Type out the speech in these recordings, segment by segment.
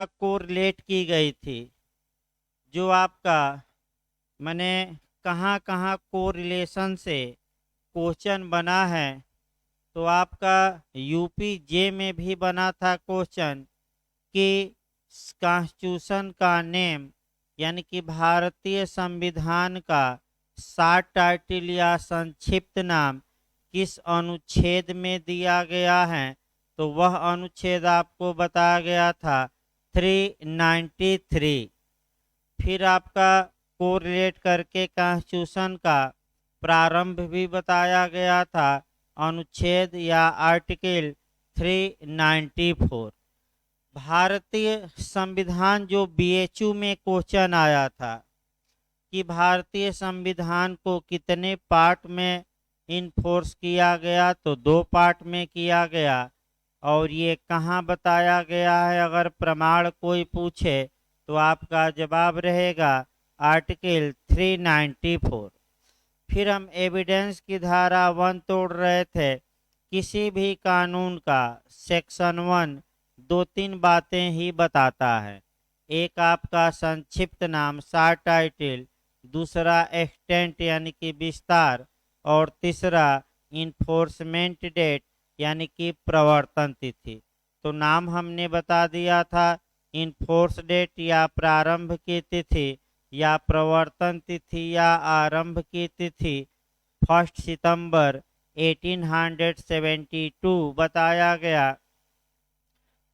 Correlate की गई थी, जो आपका मैंने कहाँ कहाँ कोरिलेशन से क्वेश्चन बना है। तो आपका यूपी जे में भी बना था क्वेश्चन कि कॉन्स्टिट्यूशन का नेम, यानी कि भारतीय संविधान का शार्ट टाइटल या संक्षिप्त नाम किस अनुच्छेद में दिया गया है। तो वह अनुच्छेद आपको बताया गया था 393। फिर आपका कोरिलेट करके कॉन्स्टिट्यूशन का प्रारंभ भी बताया गया था, अनुच्छेद या आर्टिकल 394। भारतीय संविधान जो बीएचयू में क्वेश्चन आया था कि भारतीय संविधान को कितने पार्ट में इन्फोर्स किया गया, तो 2 पार्ट में किया गया। और ये कहाँ बताया गया है, अगर प्रमाण कोई पूछे तो आपका जवाब रहेगा आर्टिकल 394। फिर हम एविडेंस की धारा 1 तोड़ रहे थे। किसी भी कानून का सेक्शन 1 2-3 बातें ही बताता है। एक आपका संक्षिप्त नाम शार्ट टाइटल, दूसरा एक्सटेंट यानी कि विस्तार, और तीसरा इन्फोर्समेंट डेट यानी कि प्रवर्तन तिथि। तो नाम हमने बता दिया था, इन्फोर्स डेट या प्रारंभ की तिथि, या प्रवर्तन तिथि या आरंभ की तिथि 1 सितंबर 1872 बताया गया।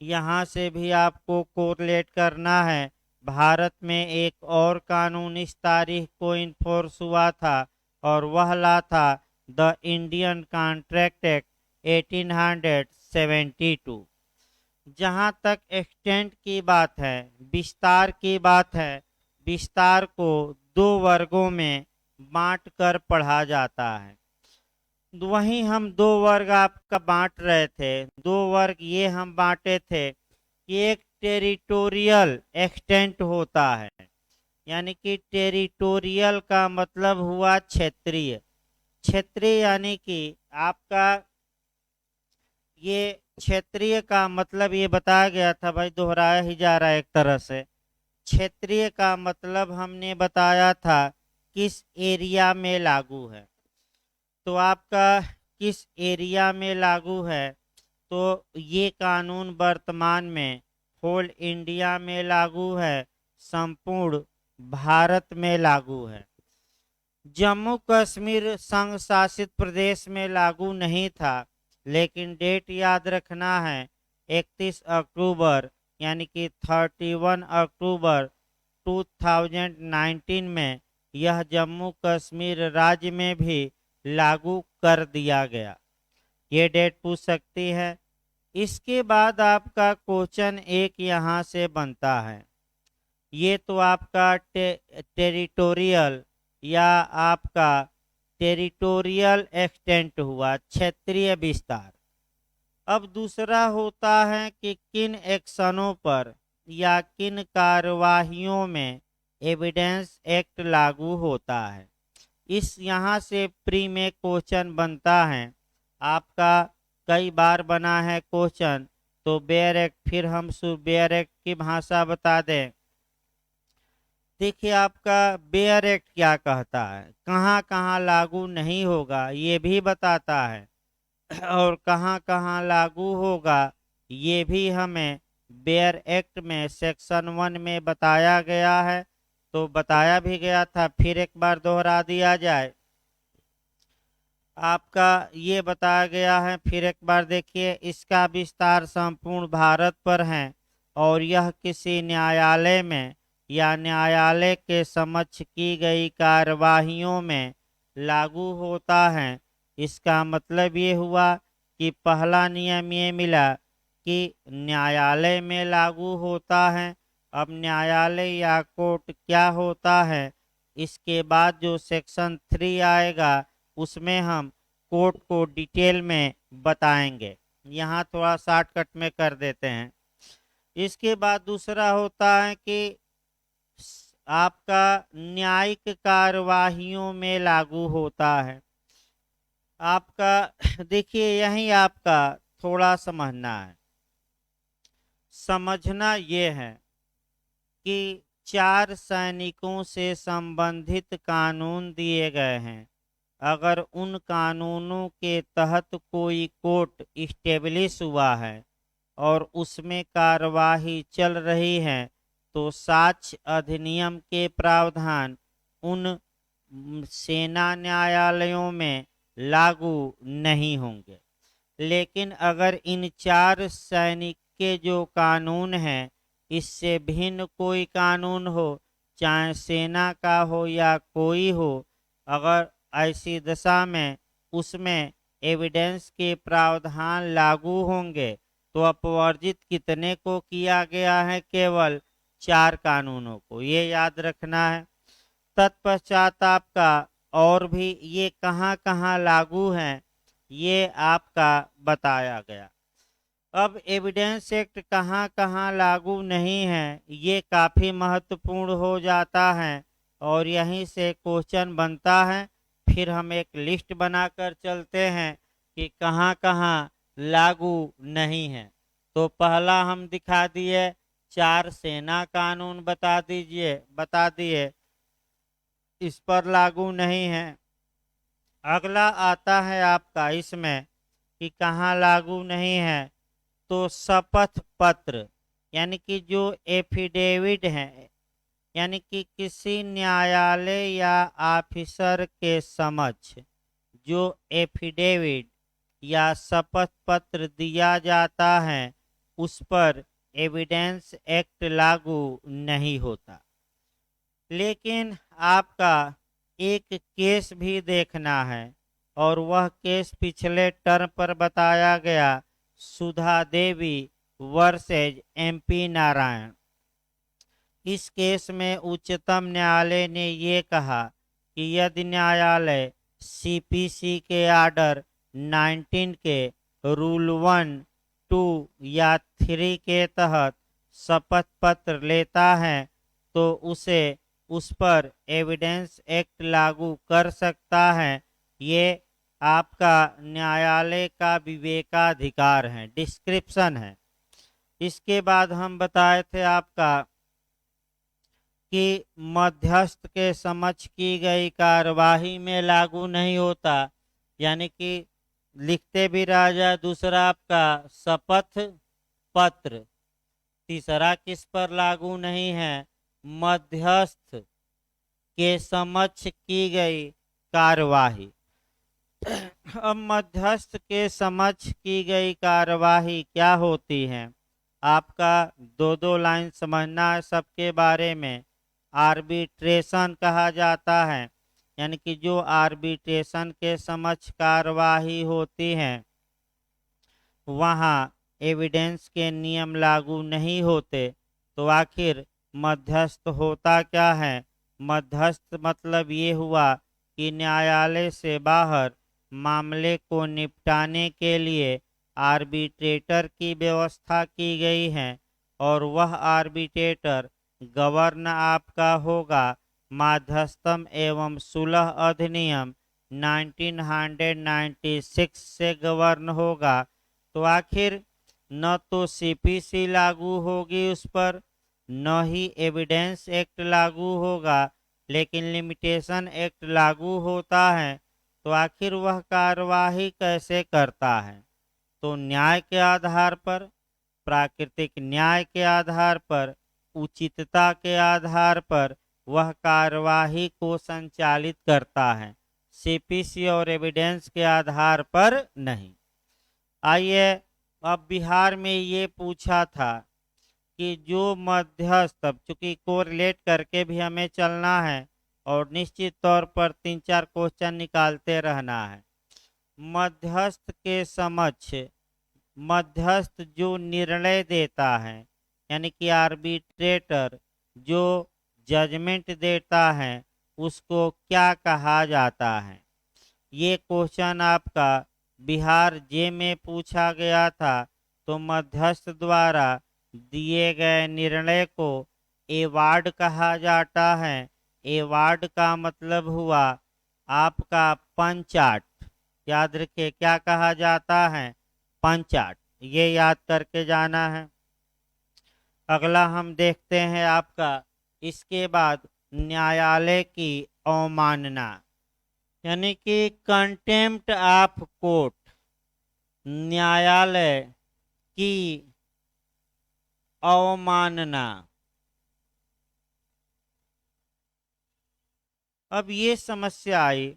यहाँ से भी आपको कोरिलेट करना है। भारत में एक और कानून इस तारीख को इन्फोर्स हुआ था, और वह ला था द इंडियन कॉन्ट्रैक्ट एक्ट 1872। जहाँ तक एक्सटेंट की बात है, विस्तार की बात है, विस्तार को 2 वर्गों में बांट कर पढ़ा जाता है। वहीं हम 2 वर्ग आपका बांट रहे थे। 2 वर्ग ये हम बांटे थे कि एक टेरिटोरियल एक्सटेंट होता है, यानी कि टेरिटोरियल का मतलब हुआ क्षेत्रीय। क्षेत्रीय यानी कि आपका ये क्षेत्रीय का मतलब ये बताया गया था, भाई दोहराया ही जा रहा है एक तरह से। क्षेत्रीय का मतलब हमने बताया था किस एरिया में लागू है। तो आपका किस एरिया में लागू है, तो ये कानून वर्तमान में होल इंडिया में लागू है, संपूर्ण भारत में लागू है। जम्मू कश्मीर संघ शासित प्रदेश में लागू नहीं था, लेकिन डेट याद रखना है 31 अक्टूबर यानी कि 31 अक्टूबर 2019 में यह जम्मू कश्मीर राज्य में भी लागू कर दिया गया। ये डेट पूछ सकती है। इसके बाद आपका क्वेश्चन एक यहाँ से बनता है। ये तो आपका टेरिटोरियल या आपका टेरिटोरियल एक्सटेंट हुआ, क्षेत्रीय विस्तार। अब दूसरा होता है कि किन एक्शनों पर या किन कार्यवाहियों में एविडेंस एक्ट लागू होता है। इस यहाँ से प्री में क्वेश्चन बनता है आपका, कई बार बना है क्वेश्चन। तो बेयर एक्ट, फिर हम बेयर एक्ट की भाषा बता दें। देखिए आपका बेयर एक्ट क्या कहता है, कहाँ कहाँ लागू नहीं होगा ये भी बताता है, और कहाँ कहाँ लागू होगा ये भी हमें बेयर एक्ट में सेक्शन 1 में बताया गया है। तो बताया भी गया था, फिर एक बार दोहरा दिया जाए। आपका ये बताया गया है, फिर एक बार देखिए, इसका विस्तार संपूर्ण भारत पर है, और यह किसी न्यायालय में या न्यायालय के समक्ष की गई कार्यवाहियों में लागू होता है। इसका मतलब ये हुआ कि पहला नियम ये मिला कि न्यायालय में लागू होता है। अब न्यायालय या कोर्ट क्या होता है, इसके बाद जो सेक्शन 3 आएगा उसमें हम कोर्ट को डिटेल में बताएंगे। यहाँ थोड़ा शॉर्टकट में कर देते हैं। इसके बाद दूसरा होता है कि आपका न्यायिक कार्यवाहियों में लागू होता है। आपका देखिए यही आपका थोड़ा समझना है। समझना ये है कि 4 सैनिकों से संबंधित कानून दिए गए हैं। अगर उन कानूनों के तहत कोई कोर्ट इस्टेब्लिश हुआ है और उसमें कार्यवाही चल रही है तो साक्ष्य अधिनियम के प्रावधान उन सेना न्यायालयों में लागू नहीं होंगे। लेकिन अगर इन 4 सैनिक के जो कानून हैं इससे भिन्न कोई कानून हो, चाहे सेना का हो या कोई हो, अगर ऐसी दशा में उसमें एविडेंस के प्रावधान लागू होंगे तो अपवर्जित कितने को किया गया है? केवल 4 कानूनों को। ये याद रखना है। तत्पश्चात आपका और भी ये कहाँ कहाँ लागू हैं ये आपका बताया गया। अब एविडेंस एक्ट कहाँ कहाँ लागू नहीं है ये काफ़ी महत्वपूर्ण हो जाता है और यहीं से क्वेश्चन बनता है। फिर हम एक लिस्ट बनाकर चलते हैं कि कहाँ कहाँ लागू नहीं है। तो पहला हम दिखा दिए, 4 सेना कानून बता दिए इस पर लागू नहीं है। अगला आता है आपका इसमें कि कहाँ लागू नहीं है, तो शपथ पत्र यानी कि जो एफिडेविट है, यानी कि किसी न्यायालय या ऑफिसर के समक्ष जो एफिडेविट या शपथ पत्र दिया जाता है उस पर एविडेंस एक्ट लागू नहीं होता। लेकिन आपका एक केस भी देखना है और वह केस पिछले टर्म पर बताया गया, सुधा देवी वर्सेज एमपी नारायण। इस केस में उच्चतम न्यायालय ने ये कहा कि यदि न्यायालय सीपीसी के आर्डर 19 के रूल 1, 2 या 3 के तहत शपथ पत्र लेता है तो उसे उस पर एविडेंस एक्ट लागू कर सकता है। ये आपका न्यायालय का विवेकाधिकार है, डिस्क्रिप्शन है। इसके बाद हम बताए थे आपका कि मध्यस्थ के समक्ष की गई कार्यवाही में लागू नहीं होता, यानी कि लिखते भी राजा। दूसरा आपका शपथ पत्र। तीसरा किस पर लागू नहीं है? मध्यस्थ के समक्ष की गई कार्यवाही। अब मध्यस्थ के समक्ष की गई कार्यवाही क्या होती है? आपका 2 लाइन समझना है सबके बारे में। आर्बिट्रेशन कहा जाता है, यानी कि जो आर्बिट्रेशन के समक्ष कार्यवाही होती है वहाँ एविडेंस के नियम लागू नहीं होते। तो आखिर मध्यस्थ होता क्या है? मध्यस्थ मतलब ये हुआ कि न्यायालय से बाहर मामले को निपटाने के लिए आर्बिट्रेटर की व्यवस्था की गई है और वह आर्बिट्रेटर गवर्न आपका होगा मध्यस्थम एवं सुलह अधिनियम 1996 से गवर्न होगा। तो आखिर न तो सीपीसी लागू होगी उस पर, न ही एविडेंस एक्ट लागू होगा, लेकिन लिमिटेशन एक्ट लागू होता है। तो आखिर वह कार्यवाही कैसे करता है? तो न्याय के आधार पर, प्राकृतिक न्याय के आधार पर, उचितता के आधार पर वह कार्यवाही को संचालित करता है, सीपीसी और एविडेंस के आधार पर नहीं। आइए, अब बिहार में ये पूछा था कि जो मध्यस्थ, अब चूंकि कोरिलेट करके भी हमें चलना है और निश्चित तौर पर 3-4 क्वेश्चन निकालते रहना है। मध्यस्थ के समक्ष मध्यस्थ जो निर्णय देता है, यानी कि आर्बिट्रेटर जो जजमेंट देता है, उसको क्या कहा जाता है? ये क्वेश्चन आपका बिहार जे में पूछा गया था। तो मध्यस्थ द्वारा दिए गए निर्णय को एवार्ड कहा जाता है। एवार्ड का मतलब हुआ आपका पंचाट। याद रखिए क्या कहा जाता है? पंचाट। ये याद करके जाना है। अगला हम देखते हैं आपका इसके बाद न्यायालय की अवमानना, यानी कि कंटेम्प्ट ऑफ कोर्ट, न्यायालय की अवमानना। अब ये समस्या आई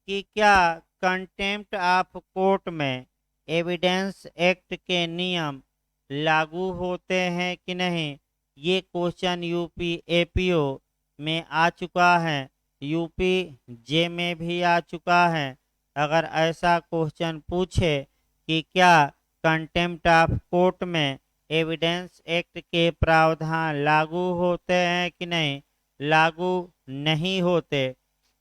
कि क्या कंटेम्प्ट ऑफ कोर्ट में एविडेंस एक्ट के नियम लागू होते हैं कि नहीं। ये क्वेश्चन यूपी एपीओ में आ चुका है, यूपी जे में भी आ चुका है। अगर ऐसा क्वेश्चन पूछे कि क्या कंटेम्प्ट ऑफ कोर्ट में एविडेंस एक्ट के प्रावधान लागू होते हैं कि नहीं, लागू नहीं होते।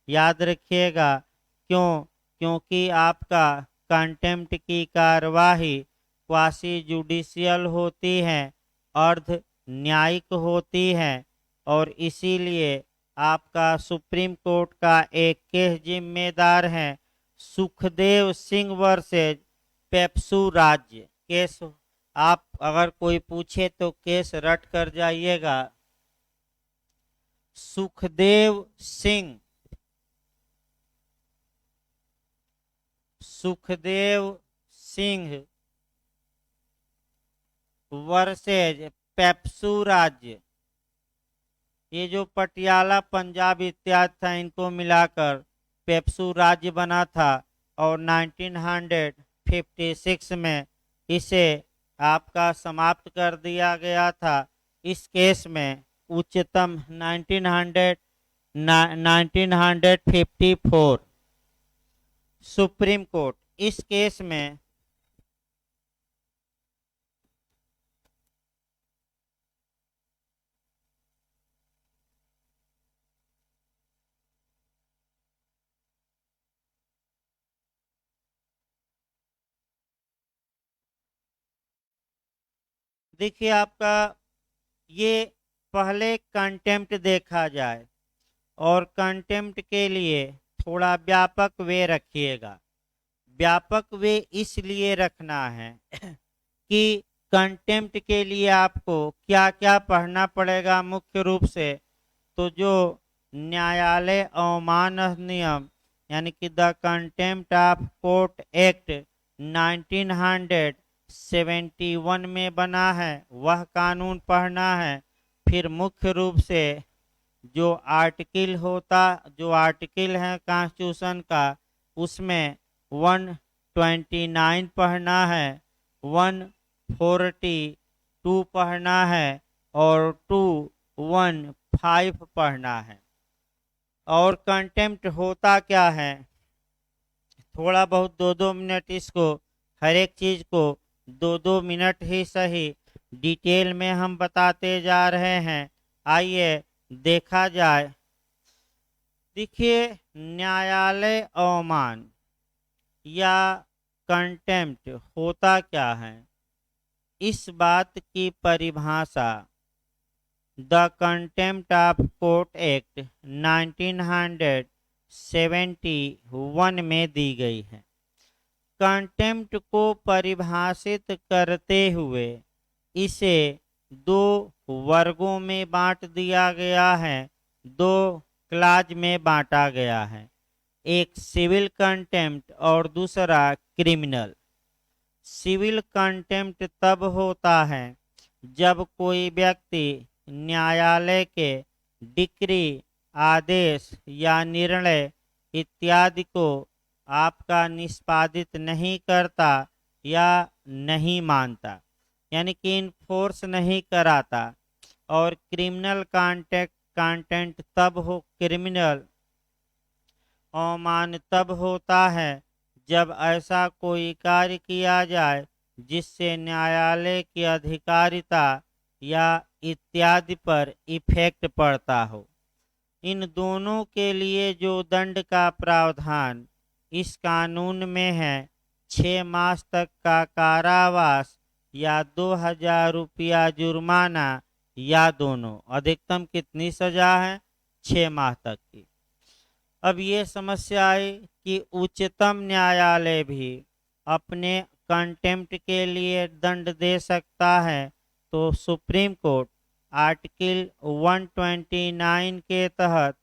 याद रखिएगा क्यों, क्योंकि आपका कंटेम्प्ट की कार्यवाही क्वासी जुडिशियल होती है, अर्ध न्यायिक होती है, और इसीलिए आपका सुप्रीम कोर्ट का एक केस जिम्मेदार है, सुखदेव सिंह वर्सेज पेप्सू राज्य केस। आप अगर कोई पूछे तो केस रट कर जाइएगा, सुखदेव सिंह, सुखदेव सिंह वर्सेज पेप्सू राज्य। ये जो पटियाला पंजाब इत्यादि था इनको मिलाकर पेप्सू राज्य बना था, और 1956 में इसे आपका समाप्त कर दिया गया था। इस केस में उच्चतम 1954 सुप्रीम कोर्ट इस केस में देखिए आपका ये पहले कंटेम्प्ट देखा जाए, और कंटेम्प्ट के लिए थोड़ा व्यापक वे रखिएगा। व्यापक वे इसलिए रखना है कि कंटेम्प्ट के लिए आपको क्या क्या पढ़ना पड़ेगा मुख्य रूप से। तो जो न्यायालय अवमानना नियम, यानी कि the contempt of court act 1971 में बना है, वह कानून पढ़ना है। फिर मुख्य रूप से जो आर्टिकल है कॉन्स्टिट्यूशन का, उसमें 129 पढ़ना है, 142 पढ़ना है, और 215 पढ़ना है। और कंटेम्प्ट होता क्या है, थोड़ा बहुत 2-2 मिनट इसको, हर एक चीज को 2-2 मिनट ही सही डिटेल में हम बताते जा रहे हैं। आइए देखा जाए। देखिए न्यायालय अवमान या कंटेम्प्ट होता क्या है, इस बात की परिभाषा the contempt of court act 1971 में दी गई है। कंटेम्प्ट को परिभाषित करते हुए इसे 2 वर्गों में बांट दिया गया है, 2 क्लाज में बांटा गया है। एक सिविल कंटेम्प्ट और दूसरा क्रिमिनल। सिविल कंटेम्प्ट तब होता है जब कोई व्यक्ति न्यायालय के डिक्री, आदेश या निर्णय इत्यादि को आपका निष्पादित नहीं करता या नहीं मानता, यानी कि इन्फोर्स नहीं कराता। और क्रिमिनल कंटेंट क्रिमिनल अवमान तब होता है जब ऐसा कोई कार्य किया जाए जिससे न्यायालय की अधिकारिता या इत्यादि पर इफेक्ट पड़ता हो। इन दोनों के लिए जो दंड का प्रावधान इस कानून में है, 6 मास तक का कारावास या 2000 रुपया जुर्माना, या दोनों। अधिकतम कितनी सजा है, 6 माह तक की। अब ये समस्या आई कि उच्चतम न्यायालय भी अपने कंटेम्प्ट के लिए दंड दे सकता है, तो सुप्रीम कोर्ट आर्टिकल 129 के तहत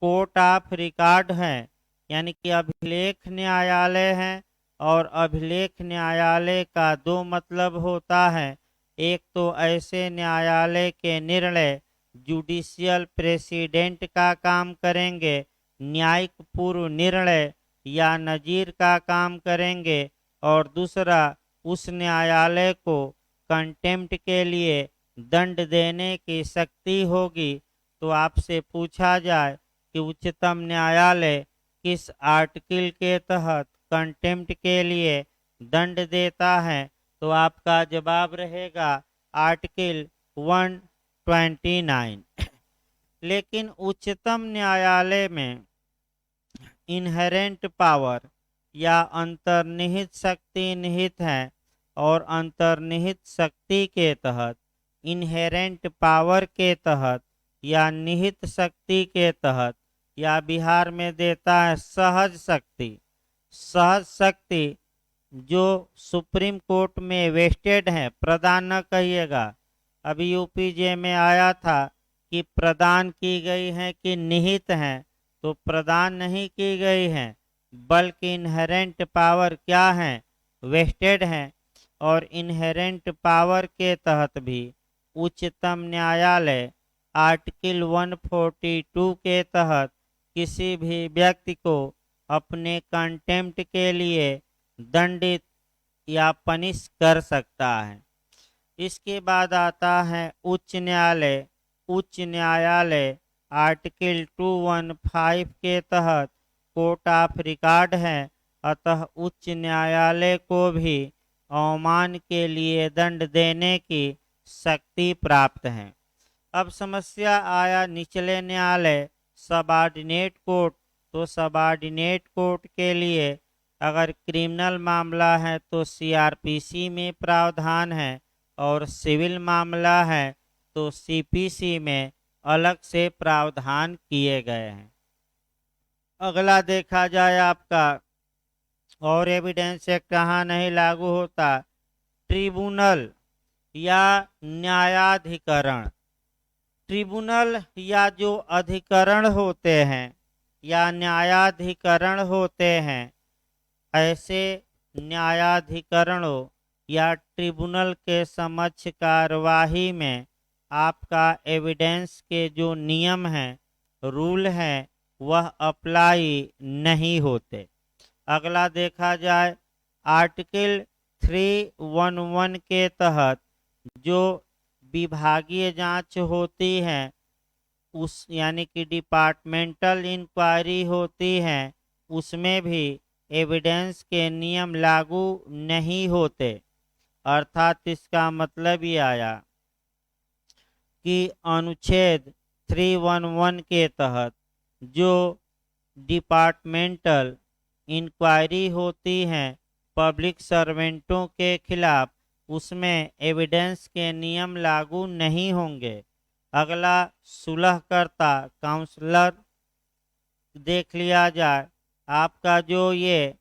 कोर्ट ऑफ रिकॉर्ड है, यानी कि अभिलेख न्यायालय है। और अभिलेख न्यायालय का दो मतलब होता है। एक तो ऐसे न्यायालय के निर्णय जुडिशियल प्रेसिडेंट का काम करेंगे, न्यायिक पूर्व निर्णय या नजीर का काम करेंगे। और दूसरा, उस न्यायालय को कंटेम्प्ट के लिए दंड देने की शक्ति होगी। तो आपसे पूछा जाए कि उच्चतम न्यायालय किस आर्टिकल के तहत कंटेम्प्ट के लिए दंड देता है, तो आपका जवाब रहेगा आर्टिकल 129। लेकिन उच्चतम न्यायालय में इनहेरेंट पावर या अंतर्निहित शक्ति निहित है, और अंतर्निहित शक्ति के तहत, इनहेरेंट पावर के तहत या निहित शक्ति के तहत, या बिहार में देता है सहज शक्ति। सहज शक्ति जो सुप्रीम कोर्ट में वेस्टेड है, प्रदान न कहिएगा। अभी यूपीजे में आया था कि प्रदान की गई है कि निहित है, तो प्रदान नहीं की गई है, बल्कि इनहेरेंट पावर क्या है, वेस्टेड है। और इनहेरेंट पावर के तहत भी उच्चतम न्यायालय आर्टिकल 142 के तहत किसी भी व्यक्ति को अपने कंटेम्प्ट के लिए दंडित या पनिश कर सकता है। इसके बाद आता है उच्च न्यायालय। उच्च न्यायालय आर्टिकल 215 के तहत कोर्ट ऑफ रिकॉर्ड है, अतः उच्च न्यायालय को भी अवमान के लिए दंड देने की शक्ति प्राप्त है। अब समस्या आया निचले न्यायालय, सबऑर्डिनेट कोर्ट। तो सबऑर्डिनेट कोर्ट के लिए अगर क्रिमिनल मामला है तो सीआरपीसी में प्रावधान है, और सिविल मामला है तो सीपीसी में अलग से प्रावधान किए गए हैं। अगला देखा जाए आपका और एविडेंस एक्ट कहाँ नहीं लागू होता, ट्रिब्यूनल या न्यायाधिकरण। ट्रिब्यूनल या जो अधिकरण होते हैं या न्यायाधिकरण होते हैं, ऐसे न्यायाधिकरणों या ट्रिब्यूनल के समक्ष कार्यवाही में आपका एविडेंस के जो नियम हैं, रूल हैं, वह अप्लाई नहीं होते। अगला देखा जाए आर्टिकल 311 के तहत जो विभागीय जांच होती है, उस यानी कि डिपार्टमेंटल इंक्वायरी होती है, उसमें भी एविडेंस के नियम लागू नहीं होते। अर्थात इसका मतलब ये आया कि अनुच्छेद 311 के तहत जो डिपार्टमेंटल इंक्वायरी होती है पब्लिक सर्वेंटों के खिलाफ, उसमें एविडेंस के नियम लागू नहीं होंगे। अगला सुलहकर्ता, काउंसलर देख लिया जाए। आपका जो ये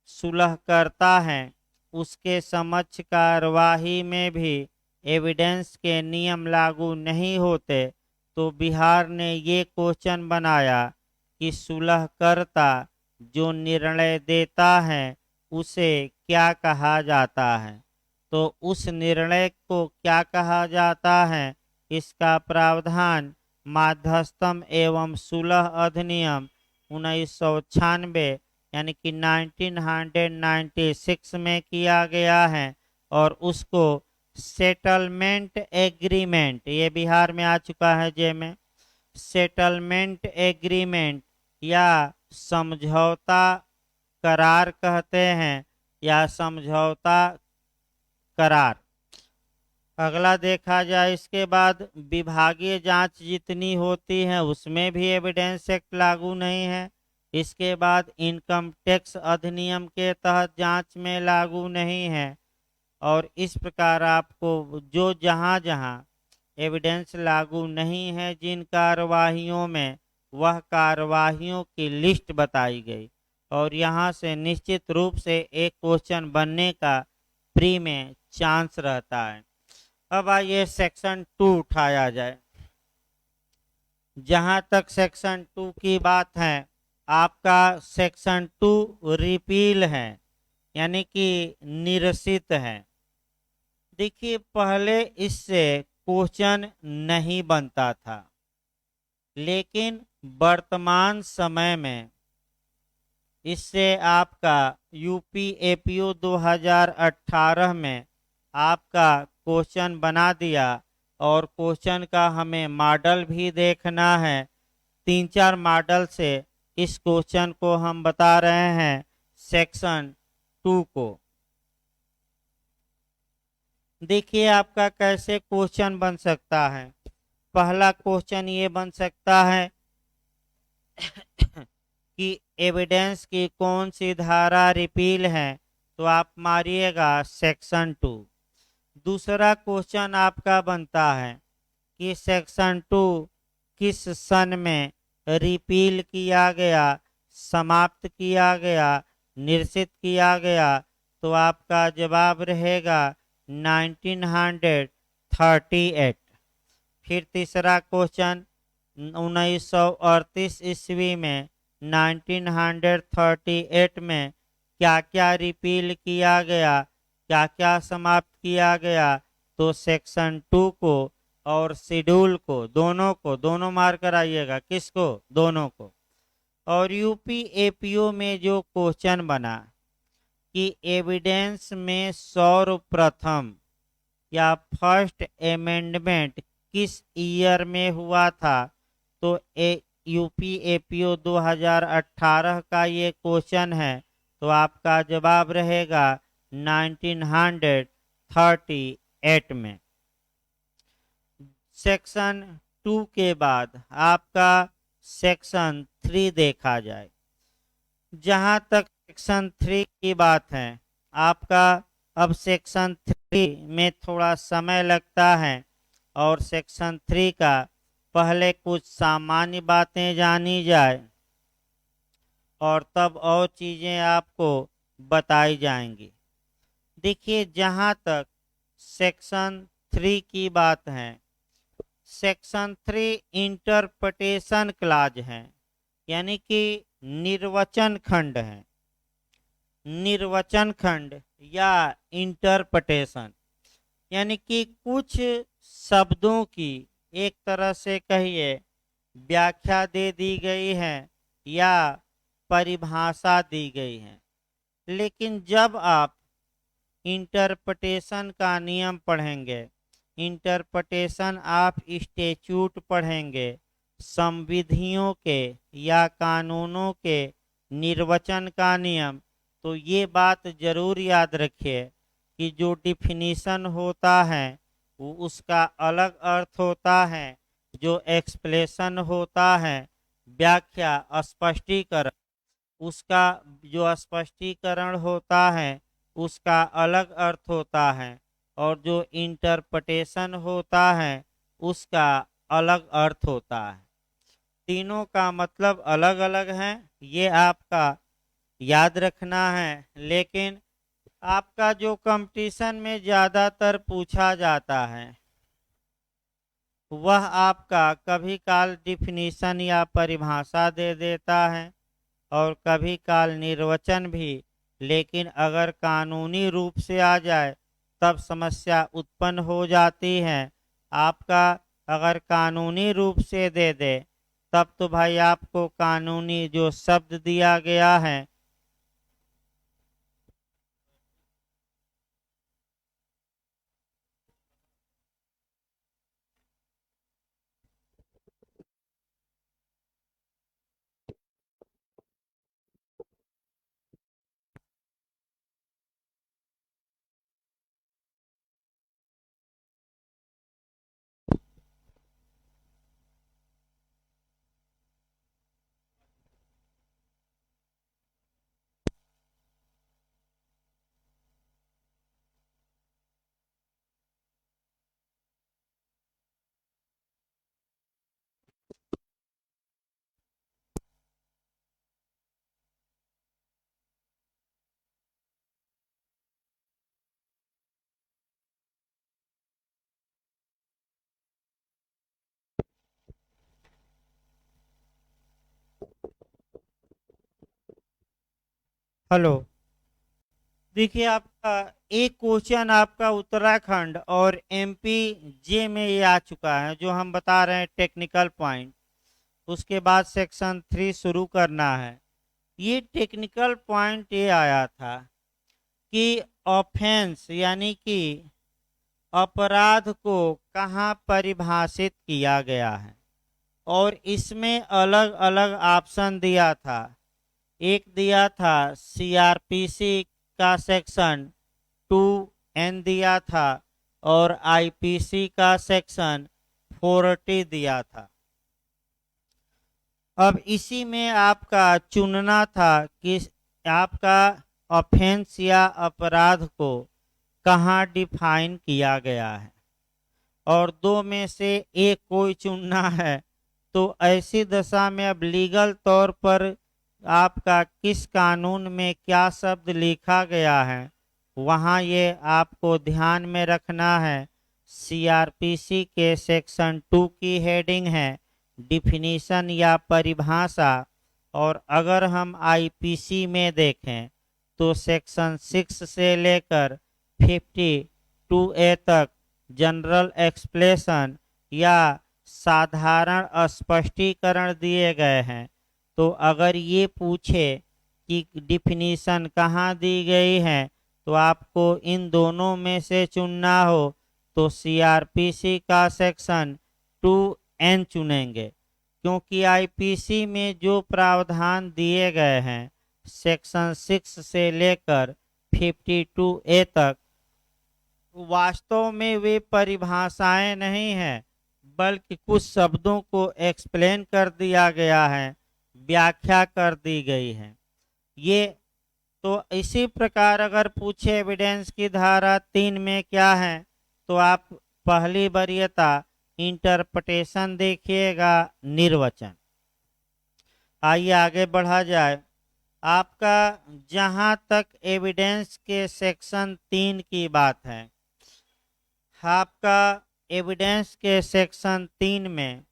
सुलहकर्ता है, उसके समक्ष कार्यवाही में भी एविडेंस के नियम लागू नहीं होते। तो बिहार ने ये क्वेश्चन बनाया कि सुलहकर्ता जो निर्णय देता है उसे क्या कहा जाता है। तो उस निर्णय को क्या कहा जाता है, इसका प्रावधान माध्यस्थम एवं सुलह अधिनियम 1996 यानी कि 1996 में किया गया है। और उसको सेटलमेंट एग्रीमेंट, ये बिहार में आ चुका है जे में, सेटलमेंट एग्रीमेंट या समझौता करार कहते हैं, या समझौता करार। अगला देखा जाए इसके बाद विभागीय जांच जितनी होती है उसमें भी एविडेंस एक्ट लागू नहीं है। इसके बाद इनकम टैक्स अधिनियम के तहत जांच में लागू नहीं है। और इस प्रकार आपको जो जहां जहां एविडेंस लागू नहीं है जिन कार्यवाहियों में, वह कार्यवाहियों की लिस्ट बताई गई। और यहाँ से निश्चित रूप से एक क्वेश्चन बनने का प्री में चांस रहता है। अब आइए सेक्शन 2 उठाया जाए। जहां तक सेक्शन 2 की बात है, आपका सेक्शन 2 रिपील है, यानी कि निरसित है। देखिए, पहले इससे क्वेश्चन नहीं बनता था, लेकिन वर्तमान समय में इससे आपका यूपी एपीओ 2018 में आपका क्वेश्चन बना दिया। और क्वेश्चन का हमें मॉडल भी देखना है। 3-4 मॉडल से इस क्वेश्चन को हम बता रहे हैं सेक्शन 2 को। देखिए, आपका कैसे क्वेश्चन बन सकता है। पहला क्वेश्चन ये बन सकता है कि एविडेंस की कौन सी धारा रिपील है, तो आप मारिएगा सेक्शन 2। दूसरा क्वेश्चन आपका बनता है कि सेक्शन 2 किस सन में रिपील किया गया, समाप्त किया गया, निरसित किया गया, तो आपका जवाब रहेगा 1938। फिर तीसरा क्वेश्चन 1938 ईस्वी में 1938 में क्या क्या रिपील किया गया, क्या क्या समाप्त किया गया, तो सेक्शन 2 को और शेड्यूल को, दोनों मार कर आइएगा। किसको? दोनों को। और यूपी एपीओ में जो क्वेश्चन बना कि एविडेंस में सर्वप्रथम या फर्स्ट अमेंडमेंट किस ईयर में हुआ था, तो यूपी एपीओ 2018 का ये क्वेश्चन है, तो आपका जवाब रहेगा 1938 में। सेक्शन 2 के बाद आपका सेक्शन 3 देखा जाए। जहां तक सेक्शन 3 की बात है, आपका अब सेक्शन 3 में थोड़ा समय लगता है। और सेक्शन 3 का पहले कुछ सामान्य बातें जानी जाए और तब और चीजें आपको बताई जाएंगी। देखिए, जहां तक सेक्शन 3 की बात है, सेक्शन 3 इंटरप्रिटेशन क्लॉज है, यानी कि निर्वचन खंड है। निर्वचन खंड या इंटरप्रिटेशन, यानी कि कुछ शब्दों की एक तरह से कहिए व्याख्या दे दी गई है या परिभाषा दी गई है। लेकिन जब आप इंटरप्रिटेशन का नियम पढ़ेंगे, इंटरप्रिटेशन ऑफ स्टैट्यूट पढ़ेंगे, संविधियों के या कानूनों के निर्वचन का नियम, तो ये बात जरूर याद रखिए कि जो डिफिनीशन होता है वो उसका अलग अर्थ होता है। जो एक्सप्लेशन होता है, व्याख्या, स्पष्टीकरण, उसका जो स्पष्टीकरण होता है उसका अलग अर्थ होता है। और जो इंटरप्रिटेशन होता है उसका अलग अर्थ होता है। तीनों का मतलब अलग अलग है, ये आपका याद रखना है। लेकिन आपका जो कंपटीशन में ज्यादातर पूछा जाता है वह आपका कभी काल डिफिनीशन या परिभाषा दे देता है और कभी काल निर्वचन भी। लेकिन अगर कानूनी रूप से आ जाए तब समस्या उत्पन्न हो जाती है। आपका अगर कानूनी रूप से दे दे तब तो भाई आपको कानूनी जो शब्द दिया गया है हेलो। देखिए आपका एक क्वेश्चन आपका उत्तराखंड और एमपी जे में ये आ चुका है, जो हम बता रहे हैं टेक्निकल पॉइंट। उसके बाद सेक्शन 3 शुरू करना है। ये टेक्निकल पॉइंट ये आया था कि ऑफेंस यानी कि अपराध को कहाँ परिभाषित किया गया है, और इसमें अलग अलग ऑप्शन दिया था। एक दिया था सीआरपीसी का सेक्शन 2N दिया था, और आईपीसी का सेक्शन 40 दिया था। अब इसी में आपका चुनना था कि आपका ऑफेंस या अपराध को कहाँ डिफाइन किया गया है, और दो में से एक कोई चुनना है। तो ऐसी दशा में अब लीगल तौर पर आपका किस कानून में क्या शब्द लिखा गया है, वहाँ ये आपको ध्यान में रखना है। सीआरपीसी के सेक्शन 2 की हेडिंग है डिफिनीशन या परिभाषा, और अगर हम आईपीसी में देखें तो सेक्शन 6 से लेकर 52A तक जनरल एक्सप्लेशन या साधारण स्पष्टीकरण दिए गए हैं। तो अगर ये पूछे कि डिफिनीशन कहाँ दी गई है, तो आपको इन दोनों में से चुनना हो तो सीआरपीसी का सेक्शन 2N चुनेंगे, क्योंकि आईपीसी में जो प्रावधान दिए गए हैं सेक्शन 6 से लेकर 52A तक, वास्तव में वे परिभाषाएं नहीं हैं, बल्कि कुछ शब्दों को एक्सप्लेन कर दिया गया है, व्याख्या कर दी गई है। ये तो इसी प्रकार अगर पूछे एविडेंस की धारा 3 में क्या है, तो आप पहली वरीयता इंटरप्रिटेशन देखिएगा, निर्वचन। आइए आगे बढ़ा जाए। आपका जहां तक एविडेंस के सेक्शन 3 की बात है, आपका एविडेंस के सेक्शन 3 में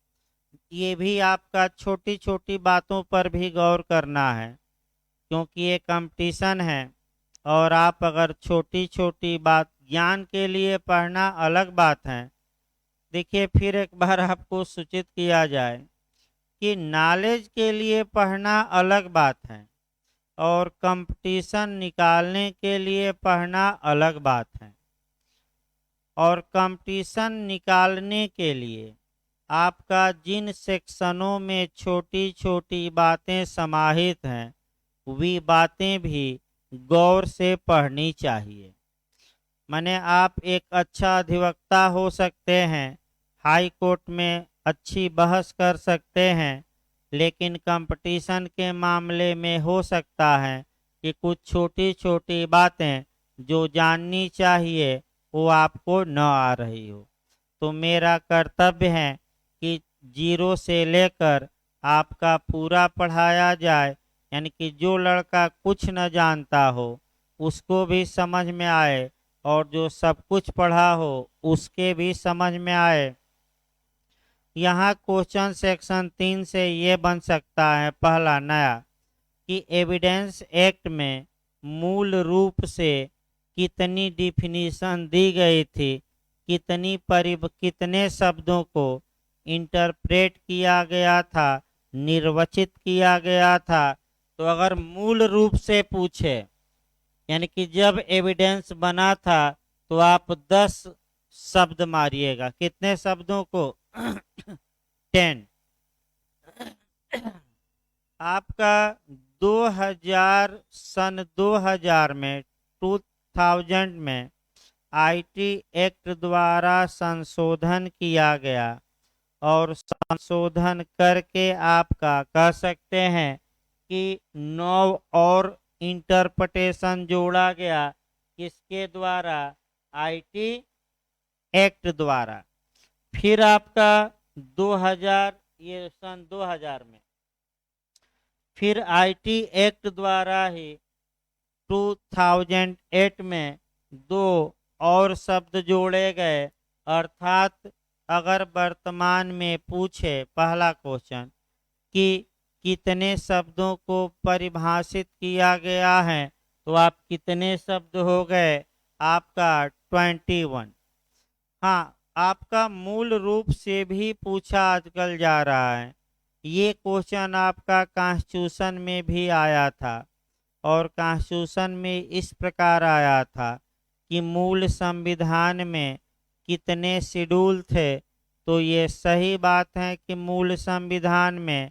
ये भी आपका छोटी छोटी बातों पर भी गौर करना है, क्योंकि ये कंपटीशन है। और आप अगर छोटी छोटी बात ज्ञान के लिए पढ़ना अलग बात है। देखिए फिर एक बार आपको सूचित किया जाए कि नॉलेज के लिए पढ़ना अलग बात है, और कंपटीशन निकालने के लिए पढ़ना अलग बात है। और कंपटीशन निकालने के लिए आपका जिन सेक्शनों में छोटी छोटी बातें समाहित हैं, वे बातें भी गौर से पढ़नी चाहिए। माने आप एक अच्छा अधिवक्ता हो सकते हैं, हाई कोर्ट में अच्छी बहस कर सकते हैं, लेकिन कंपटीशन के मामले में हो सकता है कि कुछ छोटी छोटी बातें जो जाननी चाहिए वो आपको न आ रही हो। तो मेरा कर्तव्य है कि 0 से लेकर आपका पूरा पढ़ाया जाए, यानी कि जो लड़का कुछ न जानता हो उसको भी समझ में आए, और जो सब कुछ पढ़ा हो उसके भी समझ में आए। यहाँ क्वेश्चन सेक्शन 3 से ये बन सकता है, पहला नया, कि एविडेंस एक्ट में मूल रूप से कितनी डिफिनीशन दी गई थी, कितने शब्दों को इंटरप्रेट किया गया था, निर्वचित किया गया था। तो अगर मूल रूप से पूछे, यानी कि जब एविडेंस बना था, तो आप 10 शब्द मारिएगा। कितने शब्दों को? 10। आपका 2000 में 2000 में आईटी एक्ट द्वारा संशोधन किया गया, और संशोधन करके आपका कह सकते हैं कि 9 और इंटरप्रिटेशन जोड़ा गया। किसके द्वारा? आईटी एक्ट द्वारा। फिर आपका 2000, ये सन 2000 में फिर आईटी एक्ट द्वारा ही 2008 में 2 और शब्द जोड़े गए। अर्थात अगर वर्तमान में पूछे पहला क्वेश्चन कि कितने शब्दों को परिभाषित किया गया है, तो आप कितने शब्द हो गए, आपका 21। हाँ, आपका मूल रूप से भी पूछा आजकल जा रहा है। ये क्वेश्चन आपका कॉन्स्टिट्यूशन में भी आया था, और कॉन्स्टिट्यूशन में इस प्रकार आया था कि मूल संविधान में कितने शेड्यूल थे। तो ये सही बात है कि मूल संविधान में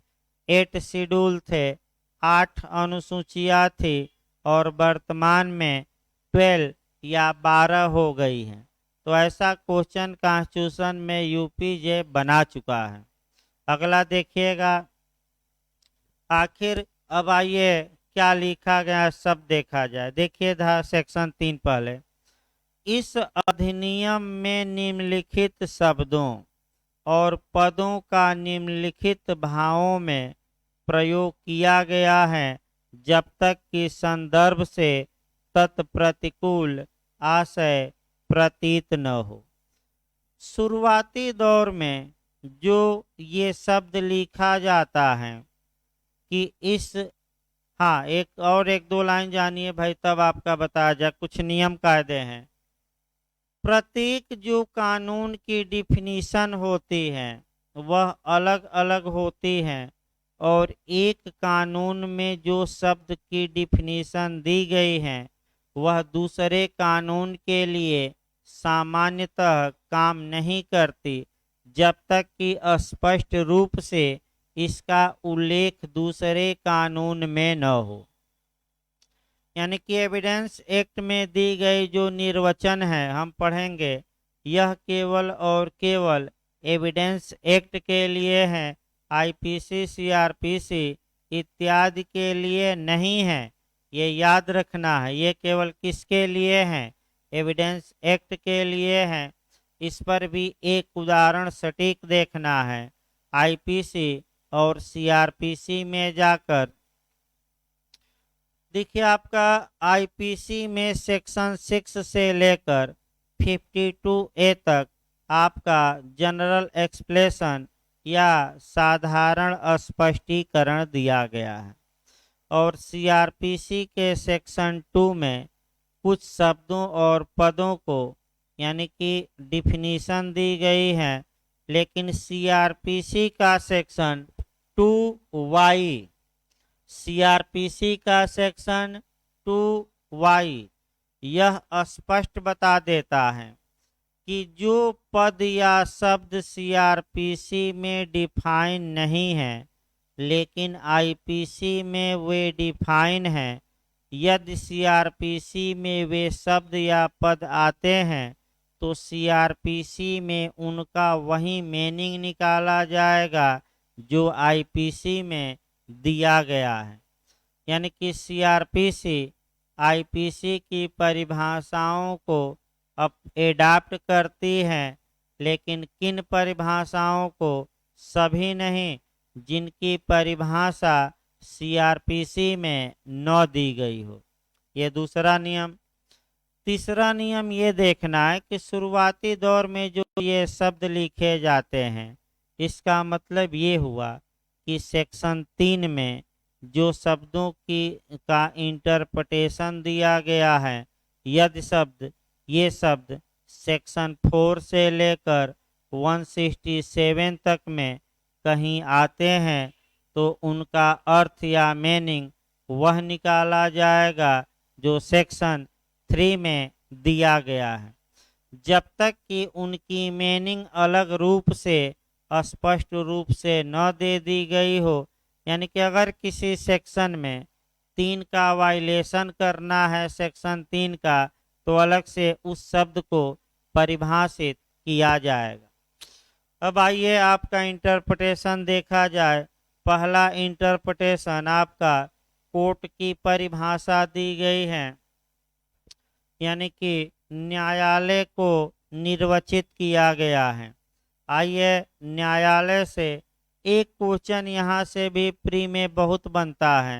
8 शेड्यूल थे, 8 अनुसूचियाँ थी, और वर्तमान में 12 या 12 हो गई हैं। तो ऐसा क्वेश्चन कॉन्स्टिट्यूशन में यूपीजे बना चुका है। अगला देखिएगा, आखिर अब आइए क्या लिखा गया सब देखा जाए। देखिए था सेक्शन 3 पहले, इस अधिनियम में निम्नलिखित शब्दों और पदों का निम्नलिखित भावों में प्रयोग किया गया है जब तक कि संदर्भ से तत्प्रतिकूल आशय प्रतीत न हो। शुरुआती दौर में जो ये शब्द लिखा जाता है कि इस, हाँ एक दो लाइन जानिए भाई, तब आपका बताया जाए। कुछ नियम कायदे हैं। प्रत्येक जो कानून की डिफिनीशन होती है वह अलग अलग होती है, और एक कानून में जो शब्द की डिफिनीशन दी गई है वह दूसरे कानून के लिए सामान्यतः काम नहीं करती जब तक कि स्पष्ट रूप से इसका उल्लेख दूसरे कानून में न हो। यानी कि एविडेंस एक्ट में दी गई जो निर्वचन है हम पढ़ेंगे, यह केवल और केवल एविडेंस एक्ट के लिए है, आईपीसी सीआरपीसी इत्यादि के लिए नहीं है। ये याद रखना है, ये केवल किसके लिए है, एविडेंस एक्ट के लिए है। इस पर भी एक उदाहरण सटीक देखना है। आईपीसी और सीआरपीसी में जाकर देखिए, आपका आईपीसी में सेक्शन 6 से लेकर 52A तक आपका जनरल एक्सप्लेशन या साधारण स्पष्टीकरण दिया गया है, और सीआरपीसी के सेक्शन 2 में कुछ शब्दों और पदों को यानी कि डिफिनीशन दी गई है। लेकिन सीआरपीसी का सेक्शन 2Y, सीआरपीसी का सेक्शन 2Y यह स्पष्ट बता देता है कि जो पद या शब्द सीआरपीसी में डिफाइन नहीं है लेकिन आईपीसी में वे डिफाइन हैं, यदि सीआरपीसी में वे शब्द या पद आते हैं तो सीआरपीसी में उनका वही मीनिंग निकाला जाएगा जो आईपीसी में दिया गया है। यानी कि सीआरपीसी आईपीसी की परिभाषाओं को अब एडाप्ट करती है, लेकिन किन परिभाषाओं को, सभी नहीं जिनकी परिभाषा सीआरपीसी में न दी गई हो। ये दूसरा नियम। तीसरा नियम ये देखना है कि शुरुआती दौर में जो ये शब्द लिखे जाते हैं, इसका मतलब ये हुआ कि सेक्शन 3 में जो शब्दों की का इंटरप्रिटेशन दिया गया है, यदि ये शब्द सेक्शन 4 से लेकर 167 तक में कहीं आते हैं तो उनका अर्थ या मीनिंग वह निकाला जाएगा जो सेक्शन 3 में दिया गया है, जब तक कि उनकी मीनिंग अलग रूप से स्पष्ट रूप से न दे दी गई हो। यानी कि अगर किसी सेक्शन में 3 का वायलेशन करना है, सेक्शन 3 का, तो अलग से उस शब्द को परिभाषित किया जाएगा। अब आइए आपका इंटरप्रिटेशन देखा जाए। पहला इंटरप्रिटेशन आपका कोर्ट की परिभाषा दी गई है, यानी कि न्यायालय को निर्वचित किया गया है। आइए न्यायालय से एक क्वेश्चन यहाँ से भी प्री में बहुत बनता है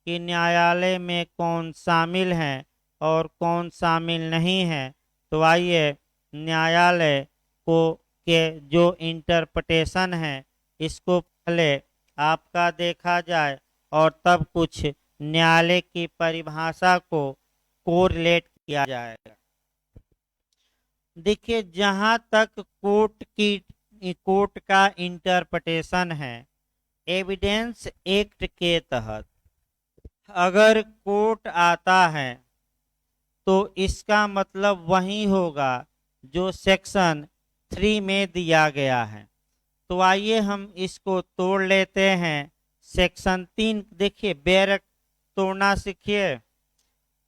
कि न्यायालय में कौन शामिल है और कौन शामिल नहीं है। तो आइए न्यायालय को के जो इंटरप्रिटेशन है इसको पहले आपका देखा जाए और तब कुछ न्यायालय की परिभाषा को कोरिलेट किया जाएगा। देखिए, जहां तक कोर्ट का इंटरप्रिटेशन है, एविडेंस एक्ट के तहत अगर कोर्ट आता है तो इसका मतलब वही होगा जो सेक्शन 3 में दिया गया है। तो आइए हम इसको तोड़ लेते हैं। सेक्शन 3, देखिए बेयर एक्ट तोड़ना सीखिए।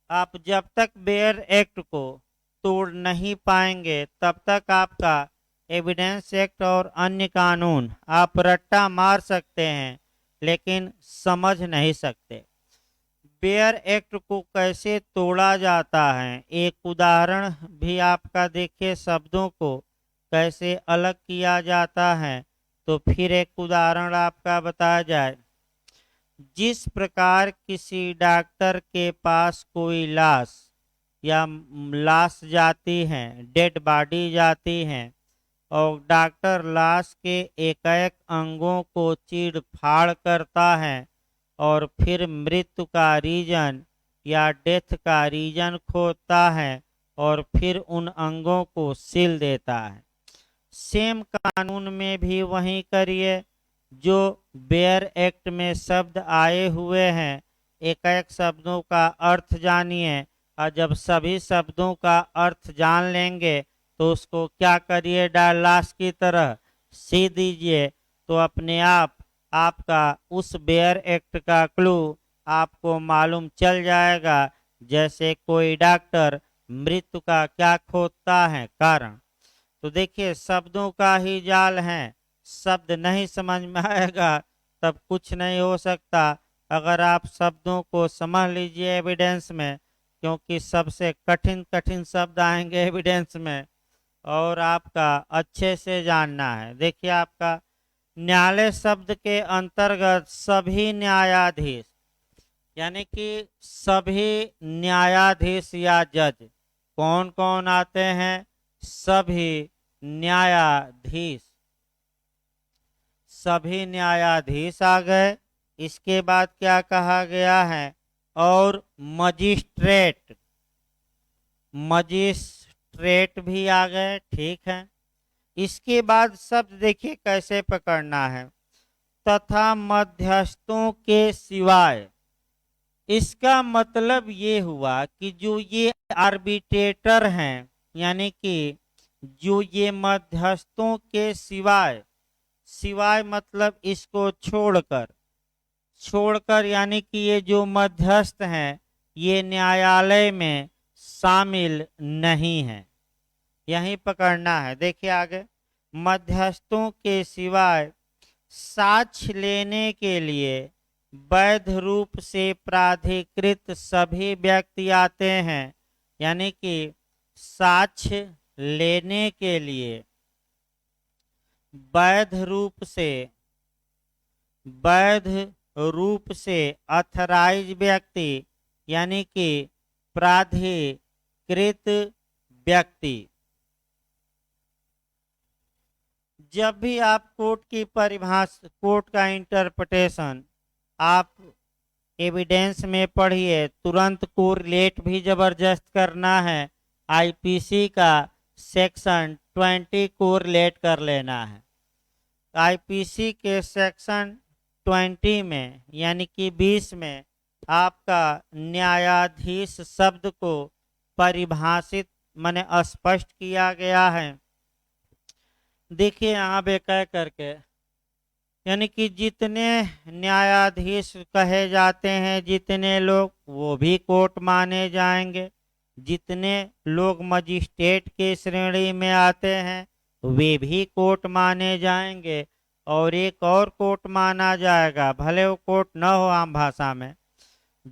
आप जब तक बेयर एक्ट को तोड़ नहीं पाएंगे तब तक आपका एविडेंस एक्ट और अन्य कानून आप रट्टा मार सकते हैं लेकिन समझ नहीं सकते। बेयर एक्ट को कैसे तोड़ा जाता है, एक उदाहरण भी आपका देखिए, शब्दों को कैसे अलग किया जाता है। तो फिर एक उदाहरण आपका बताया जाए। जिस प्रकार किसी डॉक्टर के पास कोई लाश या लाश जाती है, डेड बॉडी जाती है, और डॉक्टर लाश के एक एक अंगों को चीर फाड़ करता है और फिर मृत्यु का रीजन या डेथ का रीजन खोजता है और फिर उन अंगों को सील देता है। सेम कानून में भी वही करिए। जो बेयर एक्ट में शब्द आए हुए हैं, एक एक शब्दों का अर्थ जानिए, और जब सभी शब्दों का अर्थ जान लेंगे तो उसको क्या करिए, लाश की तरह सी दीजिए। तो अपने आप आपका उस बेयर एक्ट का क्लू आपको मालूम चल जाएगा। जैसे कोई डॉक्टर मृत्यु का क्या खोजता है, कारण। तो देखिए, शब्दों का ही जाल है, शब्द नहीं समझ में आएगा तब कुछ नहीं हो सकता। अगर आप शब्दों को समझ लीजिए एविडेंस में, क्योंकि सबसे कठिन कठिन शब्द आएंगे एविडेंस में, और आपका अच्छे से जानना है। देखिए, आपका न्यायालय शब्द के अंतर्गत सभी न्यायाधीश, यानी कि सभी न्यायाधीश या जज कौन कौन आते हैं, सभी न्यायाधीश, सभी न्यायाधीश आ गए। इसके बाद क्या कहा गया है, और मजिस्ट्रेट, मजिस्ट्रेट भी आ गए, ठीक है। इसके बाद शब्द देखिए कैसे पकड़ना है, तथा मध्यस्थों के सिवाय। इसका मतलब ये हुआ कि जो ये आर्बिट्रेटर हैं, यानी कि जो ये मध्यस्थों के सिवाय, सिवाय मतलब इसको छोड़कर, छोड़कर यानी कि ये जो मध्यस्थ हैं ये न्यायालय में शामिल नहीं है। यही पकड़ना है। देखिए आगे, मध्यस्थों के सिवाय साक्ष्य लेने के लिए वैध रूप से प्राधिकृत सभी व्यक्ति आते हैं, यानी कि साक्ष्य लेने के लिए वैध रूप से अथराइज व्यक्ति, यानी कि प्राधिकृत व्यक्ति। जब भी आप कोर्ट की परिभाषा, कोर्ट का इंटरप्रिटेशन आप एविडेंस में पढ़िए, तुरंत कोरिलेट भी जबरदस्त करना है। आईपीसी का सेक्शन 20 कोरिलेट कर लेना है। आईपीसी के सेक्शन 20 में, यानी कि 20 में, आपका न्यायाधीश शब्द को परिभाषित माने स्पष्ट किया गया है। देखिए यहाँ बेकर करके, यानी कि जितने न्यायाधीश कहे जाते हैं, जितने लोग, वो भी कोर्ट माने जाएंगे। जितने लोग मजिस्ट्रेट के श्रेणी में आते हैं वे भी कोर्ट माने जाएंगे। और एक और कोर्ट माना जाएगा, भले वो कोर्ट न हो आम भाषा में,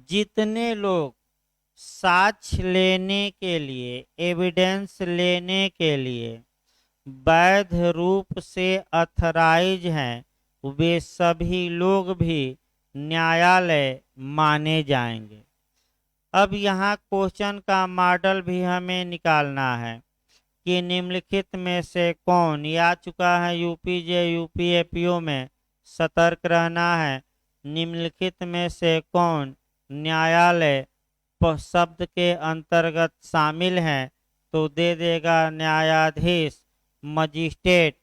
जितने लोग साक्ष्य लेने के लिए, एविडेंस लेने के लिए वैध रूप से अथराइज हैं, वे सभी लोग भी न्यायालय माने जाएंगे। अब यहाँ क्वेश्चन का मॉडल भी हमें निकालना है कि निम्नलिखित में से कौन, ये आ चुका है यूपीजे यूपीएपीओ में, सतर्क रहना है। निम्नलिखित में से कौन न्यायालय शब्द के अंतर्गत शामिल हैं? तो दे देगा न्यायाधीश, मजिस्ट्रेट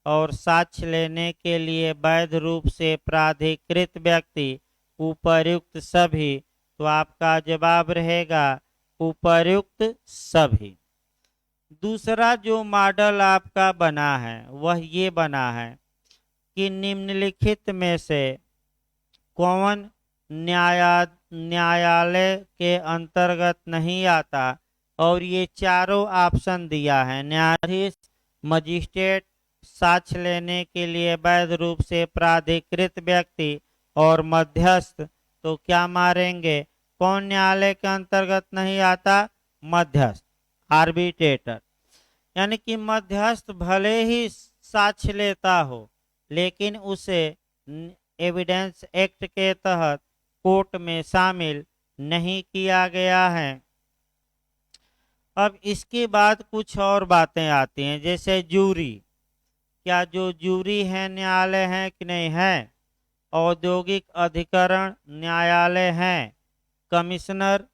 और साक्ष्य लेने के लिए वैध रूप से प्राधिकृत व्यक्ति, उपर्युक्त सभी। तो आपका जवाब रहेगा उपर्युक्त सभी। दूसरा जो मॉडल आपका बना है वह ये बना है कि निम्नलिखित में से कौन न्यायालय के अंतर्गत नहीं आता, और ये चारों ऑप्शन दिया है, न्यायाधीश, मजिस्ट्रेट, साक्ष्य लेने के लिए वैध रूप से प्राधिकृत व्यक्ति और मध्यस्थ। तो क्या मारेंगे? कौन न्यायालय के अंतर्गत नहीं आता? मध्यस्थ, आर्बिट्रेटर। यानी कि मध्यस्थ भले ही साक्ष्य लेता हो, लेकिन उसे एविडेंस एक्ट के तहत कोर्ट में शामिल नहीं किया गया है। अब इसके बाद कुछ और बातें आती हैं, जैसे जूरी। क्या जो जूरी है न्यायालय है कि नहीं है? औद्योगिक अधिकरण न्यायालय है। कमिश्नर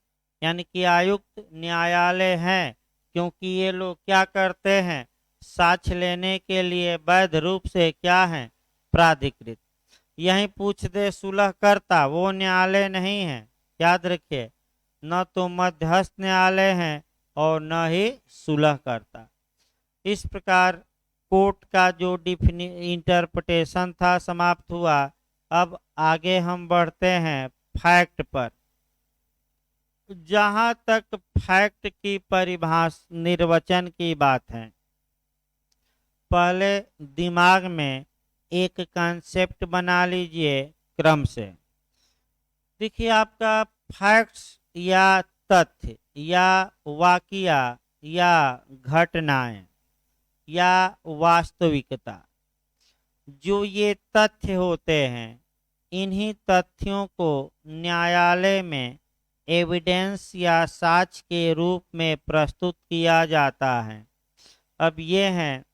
यानी कि आयुक्त न्यायालय हैं, क्योंकि ये लोग क्या करते हैं? साक्ष्य लेने के लिए वैध रूप से क्या है? प्राधिकृत। यही पूछ दे सुलहकर्ता, वो न्यायालय नहीं है, याद रखिए। न तो मध्यस्थ न्यायालय है और न ही सुलहकर्ता। इस प्रकार कोर्ट का जो इंटरप्रिटेशन था समाप्त हुआ। अब आगे हम बढ़ते हैं फैक्ट पर। जहां तक फैक्ट की परिभाषा निर्वचन की बात है, पहले दिमाग में एक कॉन्सेप्ट बना लीजिए क्रम से। देखिए, आपका फैक्ट्स या तथ्य या वाकया या घटनाएं या वास्तविकता, जो ये तथ्य होते हैं, इन्हीं तथ्यों को न्यायालय में एविडेंस या साक्ष्य के रूप में प्रस्तुत किया जाता है। अब ये है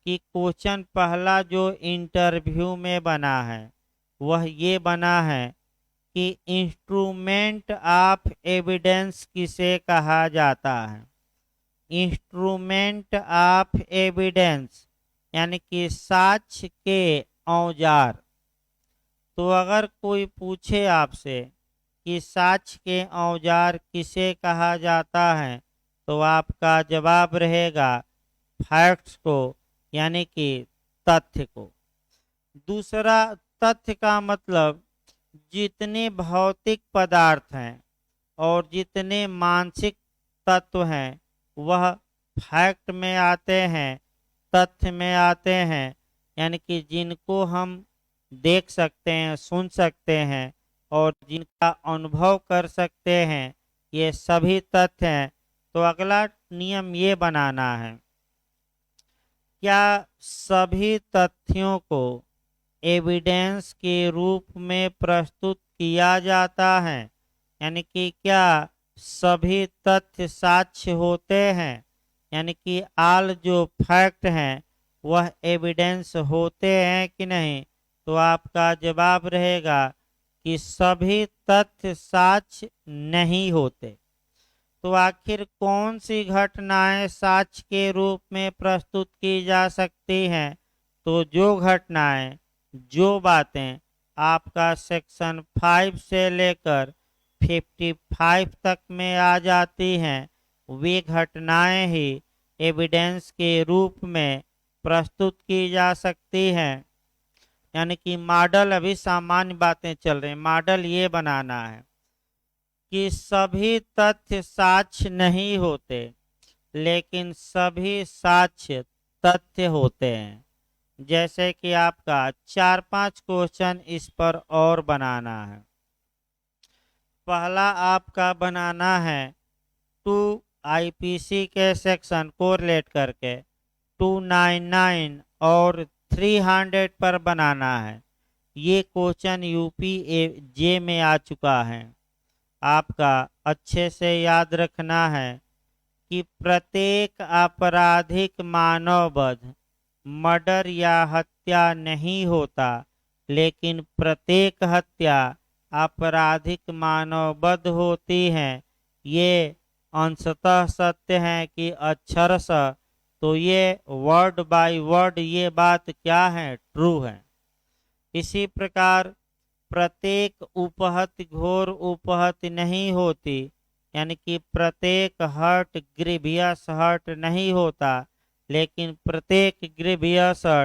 कि क्वेश्चन पहला जो इंटरव्यू में बना है वह ये बना है कि इंस्ट्रूमेंट ऑफ एविडेंस किसे कहा जाता है? इंस्ट्रूमेंट ऑफ एविडेंस यानी कि साक्ष्य के औजार। तो अगर कोई पूछे आपसे कि साक्ष्य के औजार किसे कहा जाता है, तो आपका जवाब रहेगा फैक्ट्स को, यानी कि तथ्य को। दूसरा, तथ्य का मतलब जितने भौतिक पदार्थ हैं और जितने मानसिक तत्व हैं वह फैक्ट में आते हैं, तथ्य में आते हैं। यानी कि जिनको हम देख सकते हैं, सुन सकते हैं और जिनका अनुभव कर सकते हैं, ये सभी तथ्य हैं। तो अगला नियम ये बनाना है, क्या सभी तथ्यों को एविडेंस के रूप में प्रस्तुत किया जाता है? यानी कि क्या सभी तथ्य साक्ष्य होते हैं? यानी कि आल जो फैक्ट हैं वह एविडेंस होते हैं कि नहीं? तो आपका जवाब रहेगा कि सभी तथ्य साक्ष्य नहीं होते। तो आखिर कौन सी घटनाएं साक्ष्य के रूप में प्रस्तुत की जा सकती हैं? तो जो घटनाएं, जो बातें आपका सेक्शन 5 से लेकर 55 तक में आ जाती हैं, वे घटनाएं ही एविडेंस के रूप में प्रस्तुत की जा सकती हैं। यानी कि मॉडल, अभी सामान्य बातें चल रही हैं, मॉडल ये बनाना है कि सभी तथ्य साक्ष्य नहीं होते, लेकिन सभी साक्ष्य तथ्य होते हैं। जैसे कि आपका 4-5 क्वेश्चन इस पर और बनाना है। पहला आपका बनाना है 2 आईपीसी के सेक्शन को रिलेट करके 299 और 300 पर बनाना है। ये क्वेश्चन यूपी जे में आ चुका है। आपका अच्छे से याद रखना है कि प्रत्येक आपराधिक मानववध, मर्डर या हत्या नहीं होता, लेकिन प्रत्येक हत्या आपराधिक मानववध होती है। ये अंशतः सत्य है कि अक्षरशः तो ये वर्ड बाय वर्ड ये बात क्या है, ट्रू है। इसी प्रकार प्रत्येक उपहत्य घोर उपहत्य नहीं होती, यानी कि प्रत्येक हर्ट ग्रीवियस हर्ट नहीं होता, लेकिन प्रत्येक ग्रीवियस